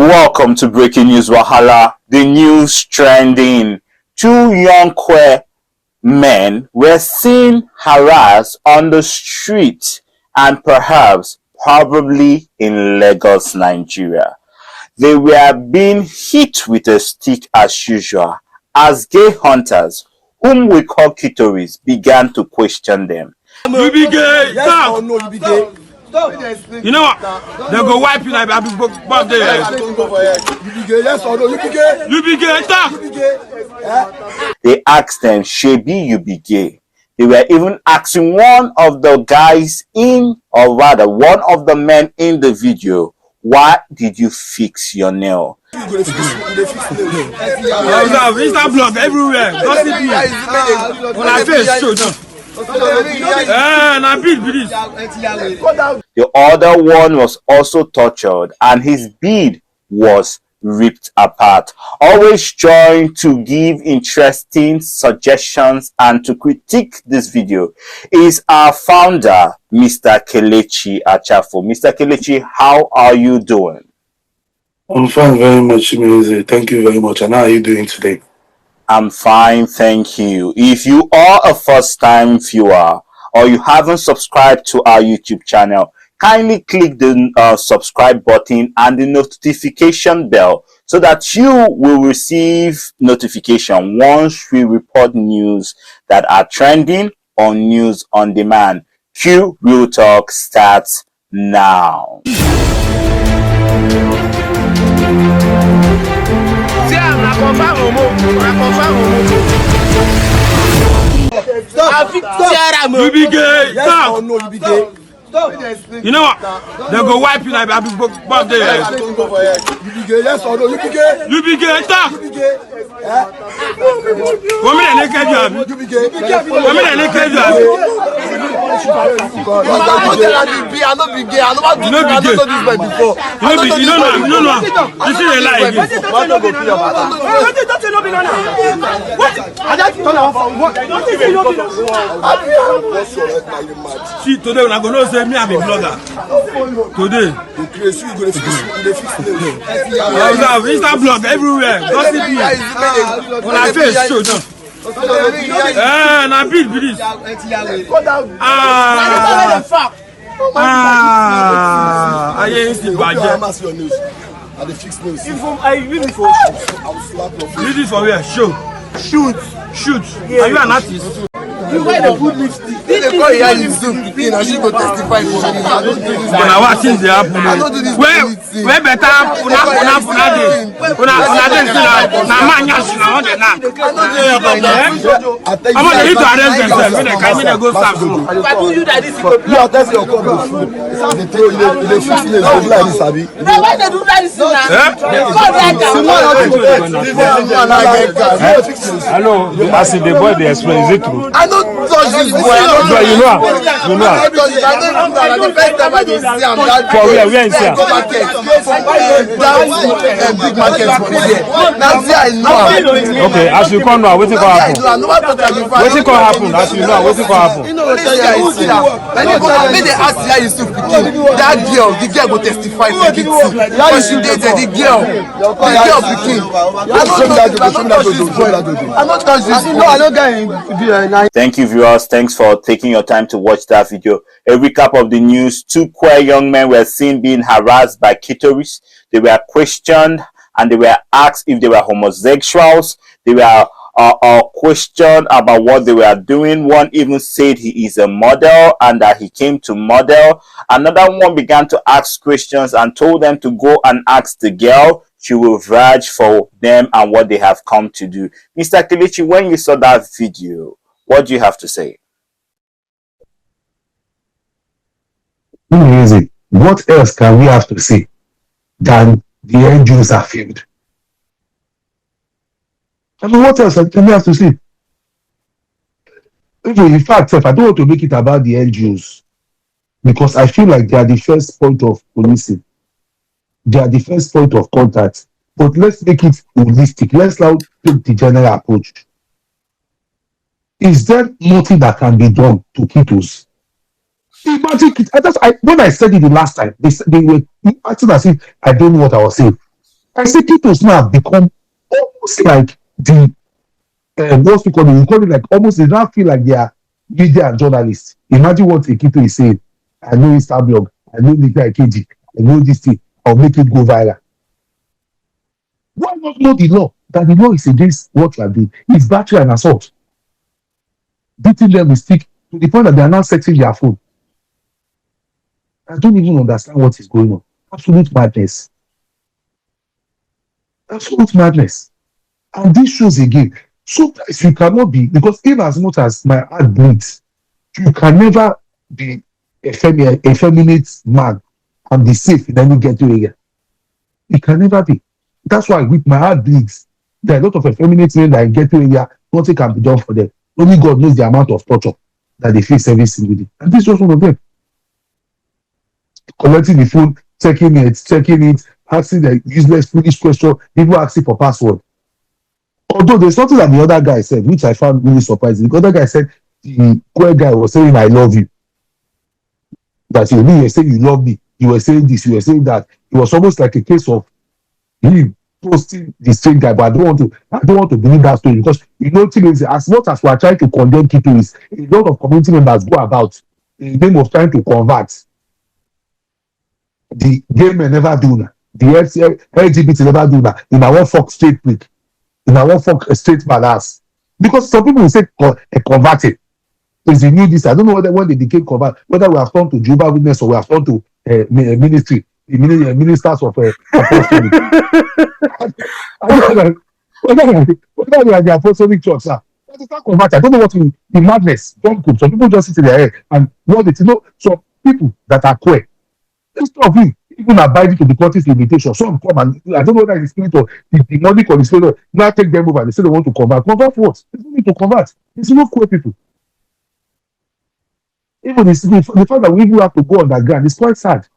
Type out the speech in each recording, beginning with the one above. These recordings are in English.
Welcome to Breaking News Wahala, the news trending. Two young queer men were seen harassed on the street and perhaps probably in Lagos, Nigeria. They were being hit with a stick as usual as gay hunters, whom we call clitoris, began to question them. You be gay, yes or no, you be gay. Stop. You know what? They'll go wipe you like I've been back there. You be gay, yes or no? You be gay. You be gay, talk. You be gay. They asked them, Shebi, you be gay. They were even asking one of the guys in, or rather, one of the men in the video, why did you fix your nail? Insta blog everywhere. Gossip you. On our face, show them. The other one was also tortured and his beard was ripped apart. Always trying to give interesting suggestions and to critique this video is our founder, Mr. Kelechi Achafo. Mr. Kelechi, how are you doing? I'm fine very much, Chimeze. Thank you very much. And how are you doing today? I'm fine, thank you. If you are a first-time viewer or you haven't subscribed to our YouTube channel, kindly click the subscribe button and the notification bell so that you will receive notification once we report news that are trending on News on Demand. Q Real Talk starts now. You be gay, talk. You be gay. You know what? They'll go wipe you like I've been back there. You be gay, yes or no? You be gay. You be gay, talk. You be gay. Women are naked, you have. You be gay. Women are naked, you have. I don't be gay. I don't know this man before. You don't know. You see a lie again. See, today when I go know say me I'm a blogger. Today. Insta blog everywhere. Gossip you. On our face, show them. Na big be this. I ain't still I dey fix news. Read it for where? Show. Shoot. Yeah. Are you an artist? You buy the good lipstick. They call you and Zoom. I should go testify for this. I don't do this. But what things they happen? I don't do this. Where better? Una dey. Na man yash na on the na. I don't do it. I'm gonna need to arrest themselves. When they go serve. If I do you that this, you are testing your cup. They throw you. They fix it. They do like this, Abi. No, why they do like this now? Hello, as in the boy they explain, is it true? I don't touch this boy. But you know. I don't the first time I dey see am that. For where is it? That big market for here. Now see I know. Okay, as you come now, what's it gonna happen? What's it gonna happen? As you know, what's it gonna happen? You know what I see now. When they ask you how you still pikin, that girl, the girl go testify for it. How she dated the girl pikin. I'm not touch this. No, I don't get. Thank you, viewers. Thanks for taking your time to watch that video. A recap of the news. Two queer young men were seen being harassed by clitoris. They were questioned and they were asked if they were homosexuals. They were questioned about what they were doing. One even said he is a model and that he came to model. Another one began to ask questions and told them to go and ask the girl. She will vouch for them and what they have come to do. Mr. Kelechi, when you saw that video, what do you have to say? Amazing. What else can we have to say than the NGOs are failed? I mean, what else can we have to say? In fact, I don't want to make it about the NGOs because I feel like they are the first point of policing. They are the first point of contact. But let's make it holistic. Let's now take the general approach. Is there nothing that can be done to ketos? Imagine, when I said it the last time, they were acting as if I don't know what I was saying. I say Kitos now have become almost like the what we call it. We call it like almost. They now feel like they are media and journalists. Imagine what a Kito is saying. I know Instablog. I know Nika Ikeji. I know this thing. I'll make it go viral. Why not know the law? That the law is against what you are doing. It's battery and assault. Beating them with stick to the point that they are now searching their phone. I don't even understand what is going on. Absolute madness. Absolute madness. And this shows again, sometimes you cannot be, because in as much as my heart bleeds, you can never be a feminine man and be safe in any ghetto area. It can never be. That's why with my heart bleeds. There are a lot of effeminate men that in ghetto area, nothing can be done for them. Only God knows the amount of torture that they face every single day. And this is just one of them. Collecting the phone, checking it, asking the useless, foolish question, people asking for password. Although there's something that the other guy said, which I found really surprising. The other guy said the queer guy was saying, I love you. That you were saying you love me. You were saying this, you were saying that. It was almost like a case of him posting the same guy, but I don't want to believe that story, because you know, as much as we are trying to condemn people, is a lot of community members go about in the name of trying to convert. The gay men never do that. The LGBT never do that. In our fuck straight quick. In our fuck straight badass. Because some people will say converted. Is the new this. I don't know whether when they became convert, whether we have turned to Jehovah's Witness or we have turned to ministry, the ministers of apostolic. I don't know whether we are the apostolic church, sir. That is not convert. I don't know what the madness. Some people just sit in their head and what they know. Some people that are queer, instead of him even abiding to the country's limitation, some come and I don't know whether it's the spirit or the demonic or the spirit now take them over and they say they want to convert. Convert what? They don't need to convert. It's not queer people. Even the fact that we even have to go underground is quite sad.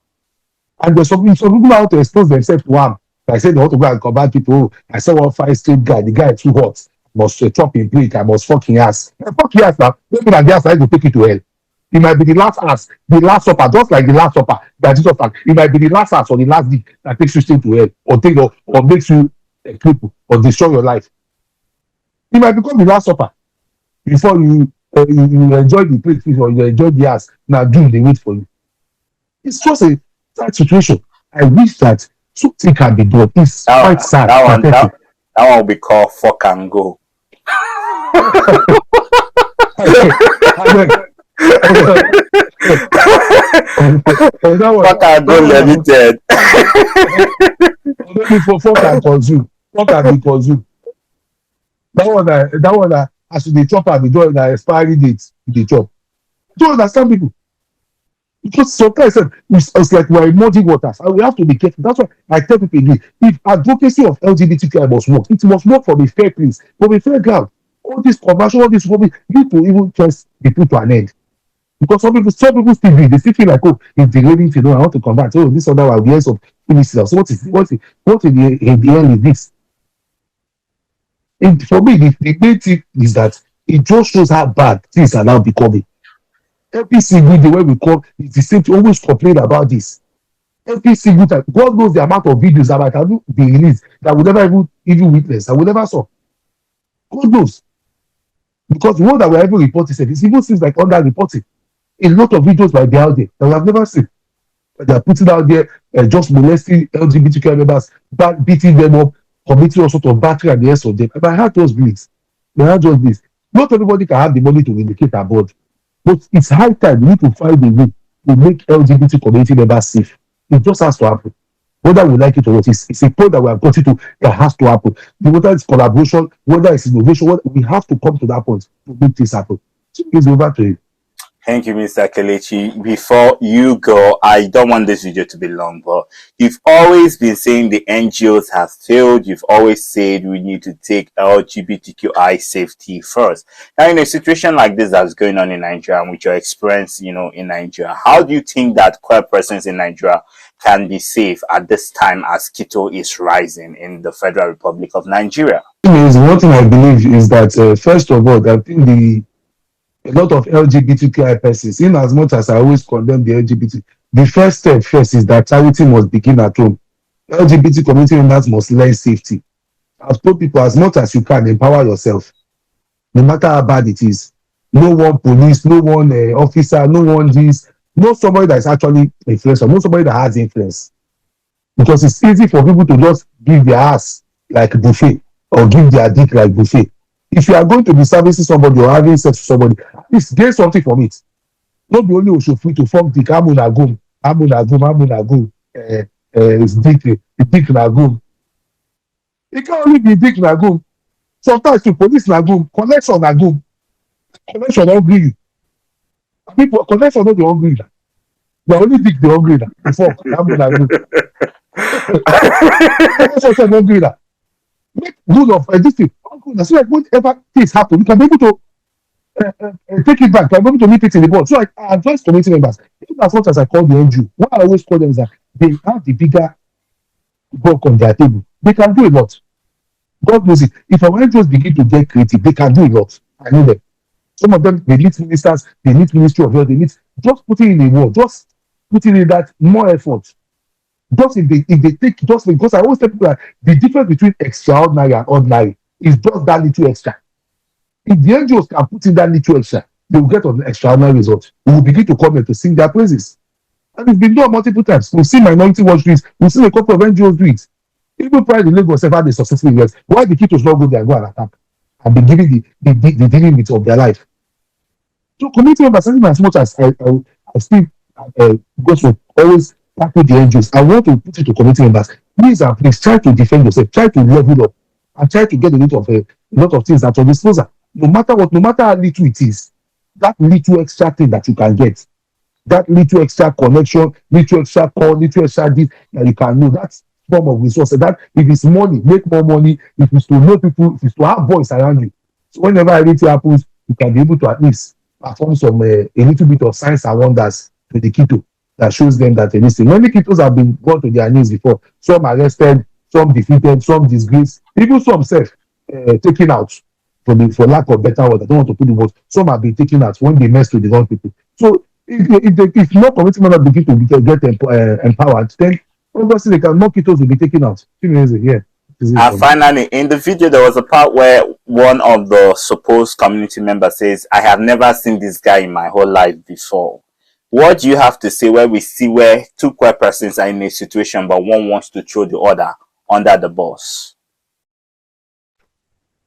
And there's some people out to expose themselves to harm. I said they want to go and convert people. I saw one 5 straight guy. The guy too hot. Must chop in break. I must fucking ass. Fucking ass now. Maybe that the ass I will take you to hell. It might be the last ass, the last supper, just like the last supper that Jesus had. It might be the last ass or the last dick that takes you straight to hell, or makes you a cripple or destroy your life. It might become the last supper before you enjoy the plate or you enjoy the ass. Now doom they wait for you. It's just a sad situation. I wish that something can be done. It's quite sad. That one will be called fuck and go. Fuck and go limited. Fuck and consume. Fuck and be consumed. That one as they chop and they do the expiry dates they chop. Don't understand people. Because sometimes it's like we're in muddy waters and we have to be careful. That's why I tell people again, if advocacy of LGBTQI must work, it must work from a fair place, from a fair ground. All this conversion, all this rubbish, need to even just be put to an end. Because some people still do, they still feel like, oh, if the lady to know I want to convert, oh, this other one, the ends of ministers. So what in the end is this? And for me, the main thing is that it just shows how bad things are now becoming. Every single day when we come, it's the same to always complain about this. Every single time. God knows the amount of videos that might have been released that we never even witnessed, that we never saw. God knows. Because the one that we're even reporting, it even seems like under-reporting. A lot of videos might be out there that we have never seen. They are putting out there just molesting LGBTQ members, beating them up, committing all sorts of battery and the rest of them. My heart just bleeds. My heart just bleeds. Not everybody can have the money to indicate abroad. But it's high time we need to find a way to make LGBT community members safe. It just has to happen. Whether we like it or not, it's a point that we have got to, that has to happen. Whether it's collaboration, whether it's innovation, we have to come to that point to make this happen. So it's over to you. Thank you, Mr. Kelechi. Before you go, I don't want this video to be long, but you've always been saying the NGOs have failed. You've always said we need to take LGBTQI safety first. Now, in a situation like this that's going on in Nigeria, and with your experience, in Nigeria, how do you think that queer persons in Nigeria can be safe at this time as keto is rising in the Federal Republic of Nigeria? One thing I believe is that, first of all, I think a lot of LGBTQI persons, in as much as I always condemn the LGBT, the first step first is that charity must begin at home. LGBT community members must learn safety. I've told people as much as you can empower yourself, no matter how bad it is. No one police, no one officer, no one this, no somebody that is actually influential, no somebody that has influence. Because it's easy for people to just give their ass like buffet or give their dick like buffet. If you are going to be servicing somebody or having sex with somebody, at least gain something from it. Not be only free to fuck dick, amunagum, it's dick, the dick nagum. It can't only be dick nagum. Sometimes to police nagum, connection nagum. Connection don't agree you. People connection don't agree that. The only dick they agree that. Before amunagum. Connection don't agree that. Make good of this thing. So like whatever things happen, you can be able to take it back. You can be able to nip it in the bud. So like, I advise community members, even as much as I call the NGO, what I always call them is that they have the bigger work on their table. They can do a lot. God knows it. If our NGOs begin to get creative, they can do a lot. I know them. Some of them, they need ministers, they need ministry of health, they need just putting in a word, just putting in that more effort. Just if they take, just because I always tell people that the difference between extraordinary and ordinary is just that little extra. If the NGOs can put in that little extra, they will get an extraordinary result. We will begin to come here to sing their praises. And it's been done multiple times. We've seen Minority Watch do it. We've seen a couple of NGOs do it. Even prior to Lagos have had a successful years. Why the kids not go there and go and attack and be giving the dealing with of their life? So community members, as much as I still go to always tackle the NGOs, I want to put it to community members. Please and please try to defend yourself, try to level up, and try to get a lot of things at your disposal. No matter what, no matter how little it is, that little extra thing that you can get, that little extra connection, little extra call, little extra this that you can know, that's form of resources. That if it's money, make more money. If it's to know people, if it's to have voice around you. So whenever anything happens, you can be able to at least perform some a little bit of science and wonders to the keto that shows them that listen. Many ketos have been brought to their knees before. Some arrested, some defeated, some disgraced, even some self taken out for lack of better word. I don't want to put the word. Some have been taken out when they mess with the wrong people. So if more community members begin to get empowered, then obviously more ketos will be taken out. Yeah. And finally, in the video, there was a part where one of the supposed community members says, I have never seen this guy in my whole life before. What do you have to say where we see where two queer persons are in a situation, but one wants to throw the other under the bus?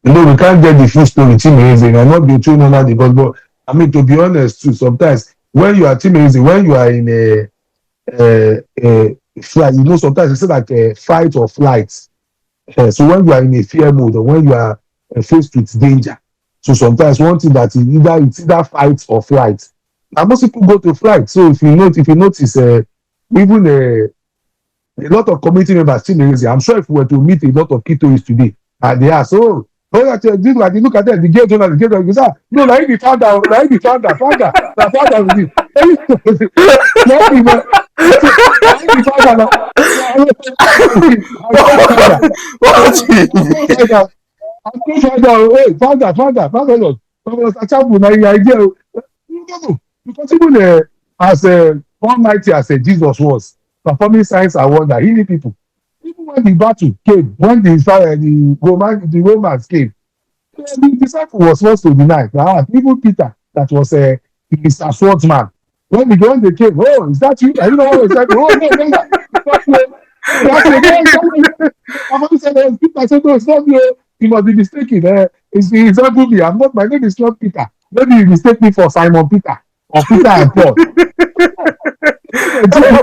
We can't get the full story. Team amazing. I'm not being thrown under the bus, but I mean, to be honest, too, sometimes when you are team amazing, when you are in a flight, sometimes it's like a fight or flight. So when you are in a fear mode or when you are faced with danger, so sometimes one thing that it's either fight or flight. And most people go to flight. So if you notice, even a lot of community members still amazing. I'm sure if we were to meet a lot of ketoists today, and they ask, look at them, the gate owner, no, like the founder with it. Because even as almighty as Jesus was performing signs and wonder, healing people. Even when the battle came, when the Romans came, the disciple was forced to deny. Even Peter, that was Mr. Swordsman, when they came, is that you? I don't know what was that. Peter said, no, it's not you. You must be mistaken. It's me. My name is not Peter. Maybe you mistake me for Simon Peter or Peter and Paul.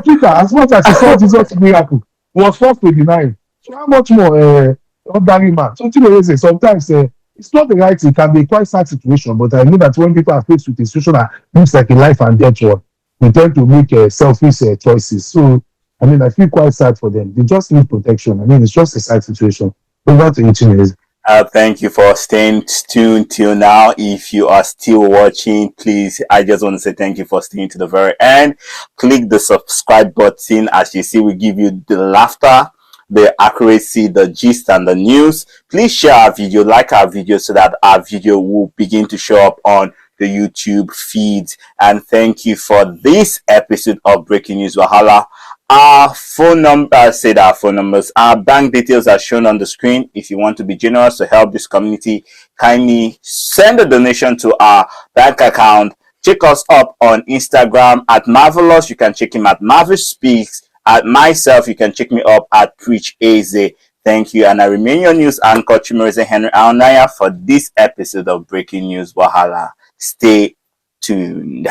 Peter, as much as he saw Jesus' miracle, was forced to deny him. So how much more ordinary man? So sometimes it's not the right thing. It can be a quite sad situation, but I know that when people are faced with a situation that looks like a life and death one, they tend to make selfish choices. So I mean, I feel quite sad for them. They just need protection. I mean, it's just a sad situation. Over to you, thank you for staying tuned till now. If you are still watching, please, I just want to say thank you for staying to the very end. Click the subscribe button. As you see, we give you the laughter, the accuracy, the gist, and the news. Please share our video, like our video, so that our video will begin to show up on the YouTube feed. And thank you for this episode of Breaking News Wahala. Our phone number, our phone numbers, our bank details are shown on the screen. If you want to be generous to help this community, kindly send a donation to our bank account. Check us up on Instagram at Marvelous. You can check him at Marvel Speaks. At myself, you can check me up at Preach Eze. Thank you, and I remain your news anchor, Chimerize Henry Aonaya, for this episode of Breaking News Wahala. Stay tuned.